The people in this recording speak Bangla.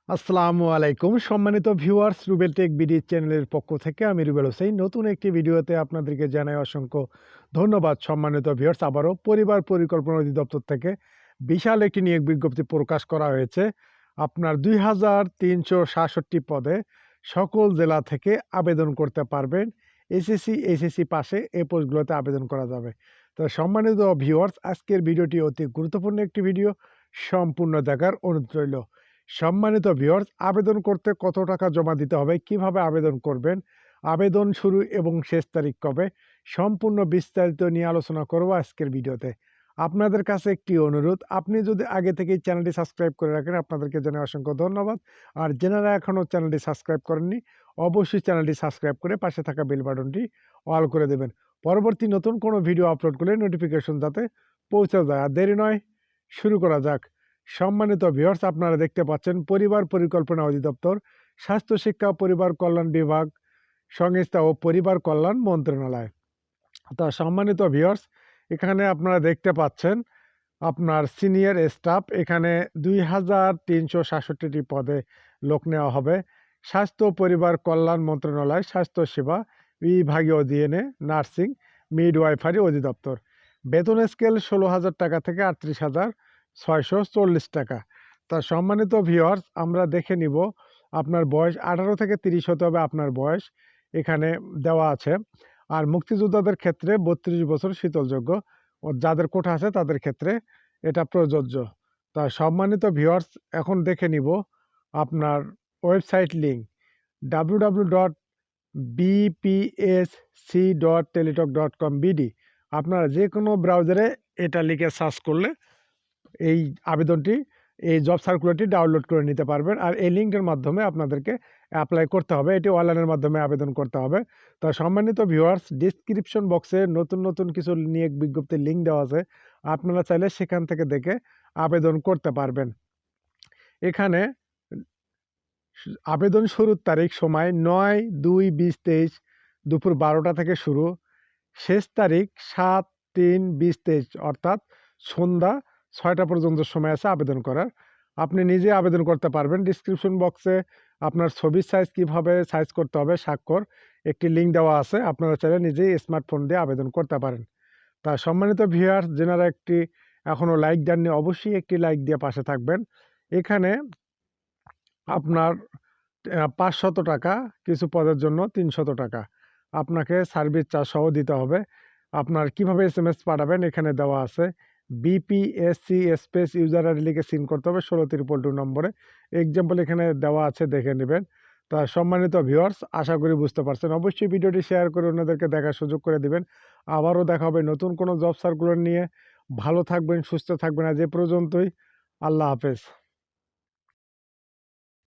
আসসালামু আলাইকুম সম্মানিত ভিউয়ার্স, রুবেল টেক বিডি চ্যানেলের পক্ষ থেকে আমি রুবেল হোসেন নতুন একটি ভিডিওতে আপনাদেরকে জানাই অসংখ্য ধন্যবাদ। সম্মানিত ভিউয়ার্স, আবারও পরিবার পরিকল্পনা অধিদপ্তর থেকে বিশাল একটি নিয়োগ বিজ্ঞপ্তি প্রকাশ করা হয়েছে। আপনার 2367 পদে সকল জেলা থেকে আবেদন করতে পারবেন। এইচএসসি পাশে এই পোস্টগুলোতে আবেদন করা যাবে। তো সম্মানিত ভিউয়ার্স, আজকের ভিডিওটি অতি গুরুত্বপূর্ণ একটি ভিডিও, সম্পূর্ণ দেখার অনুরোধ রইল। সম্মানিত ভিউয়ার্স, আবেদন করতে কত টাকা জমা দিতে হবে, কিভাবে আবেদন করবেন, আবেদন শুরু এবং শেষ তারিখ কবে, সম্পূর্ণ বিস্তারিত নিয়ে আলোচনা করব আজকের ভিডিওতে। আপনাদের কাছে একটি অনুরোধ, আপনি যদি আগে থেকেই চ্যানেলটি সাবস্ক্রাইব করে রাখেন আপনাদেরকে জানাই অসংখ্য ধন্যবাদ। আর যারা এখনও চ্যানেলটি সাবস্ক্রাইব করেননি অবশ্যই চ্যানেলটি সাবস্ক্রাইব করে পাশে থাকা বেল বাটনটি অল করে দেবেন, পরবর্তী নতুন কোনো ভিডিও আপলোড করলে নোটিফিকেশন যাতে পৌঁছে যায়। আর দেরি নয়, শুরু করা যাক। সম্মানিত ভিউয়ার্স, আপনারা দেখতে পাচ্ছেন পরিবার পরিকল্পনা অধিদপ্তর, স্বাস্থ্য শিক্ষা পরিবার কল্যাণ বিভাগ, সংস্থা ও পরিবার কল্যাণ মন্ত্রণালয়। তো সম্মানিত ভিউয়ার্স, এখানে আপনারা দেখতে পাচ্ছেন আপনার সিনিয়র স্টাফ, এখানে 2367টি পদে লোক নেওয়া হবে। স্বাস্থ্য পরিবার কল্যাণ মন্ত্রণালয় স্বাস্থ্য সেবা বিভাগীয় অধীনে নার্সিং মিডওয়াইফারি অধিদপ্তর। বেতন স্কেল 16,000 টাকা থেকে 38,640 টাকা। তা সম্মানিত ভিউয়ার্স, আমরা দেখে নিব আপনার বয়স 18 থেকে 30 হতে হবে আপনার বয়স, এখানে দেওয়া আছে। আর মুক্তিযোদ্ধাদের ক্ষেত্রে 32 বছর শীতলযোগ্য, ও যাদের কোঠা আছে তাদের ক্ষেত্রে এটা প্রযোজ্য। তা সম্মানিত ভিউয়ার্স, এখন দেখে নিব আপনার ওয়েবসাইট লিঙ্ক www.bpsc.teletalk.com/bd। আপনারা যে কোনো ব্রাউজারে এটা লিখে সার্চ করলে এই আবেদনটি, এই জব সার্কুলারটি ডাউনলোড করে নিতে পারবেন। আর এই লিঙ্কের মাধ্যমে আপনাদেরকে অ্যাপ্লাই করতে হবে, এটি অনলাইনের মাধ্যমে আবেদন করতে হবে। তো সম্মানিত ভিউয়ার্স, ডিসক্রিপশন বক্সে নতুন নতুন কিছু নিয়োগ বিজ্ঞপ্তির লিঙ্ক দেওয়া আছে, আপনারা চাইলে সেখান থেকে দেখে আবেদন করতে পারবেন। এখানে আবেদন শুরুর তারিখ সময় 9/2/2023 দুপুর 12টা থেকে শুরু, শেষ তারিখ 7/3/2023 অর্থাৎ সন্ধ্যা 6টা পর্যন্ত সময় আছে আবেদন করার। আপনি নিজে আবেদন করতে পারবেন। ডিসক্রিপশন বক্সে আপনার ছবির সাইজ কীভাবে সাইজ করতে হবে স্বাক্ষর একটি লিঙ্ক দেওয়া আছে, আপনারা চাইলে নিজেই স্মার্টফোন দিয়ে আবেদন করতে পারেন। তা সম্মানিত ভিউয়ার্স, যারা একটি এখনও লাইক দেননি অবশ্যই একটি লাইক দিয়ে পাশে থাকবেন। এখানে আপনার 500 টাকা, কিছু পদের জন্য 300 টাকা আপনাকে সার্ভিস চার্জ সহ দিতে হবে। আপনার কিভাবে SMS পাঠাবেন এখানে দেওয়া আছে। BPSC স্পেস ইউজার আইডি লিখে সিন করতে হবে 16 2 নম্বরে। এক্সাম্পল এখানে দেওয়া আছে, দেখে নেবেন। তা সম্মানিত ভিউয়ার্স, আশা করি বুঝতে পারছেন। অবশ্যই ভিডিওটি শেয়ার করে অন্যদেরকে দেখার সুযোগ করে দিবেন। আবারও দেখা হবে নতুন কোনো জব সার্কুলার নিয়ে। ভালো থাকবেন, সুস্থ থাকবেন। আজ এ পর্যন্তই। আল্লাহ হাফেজ।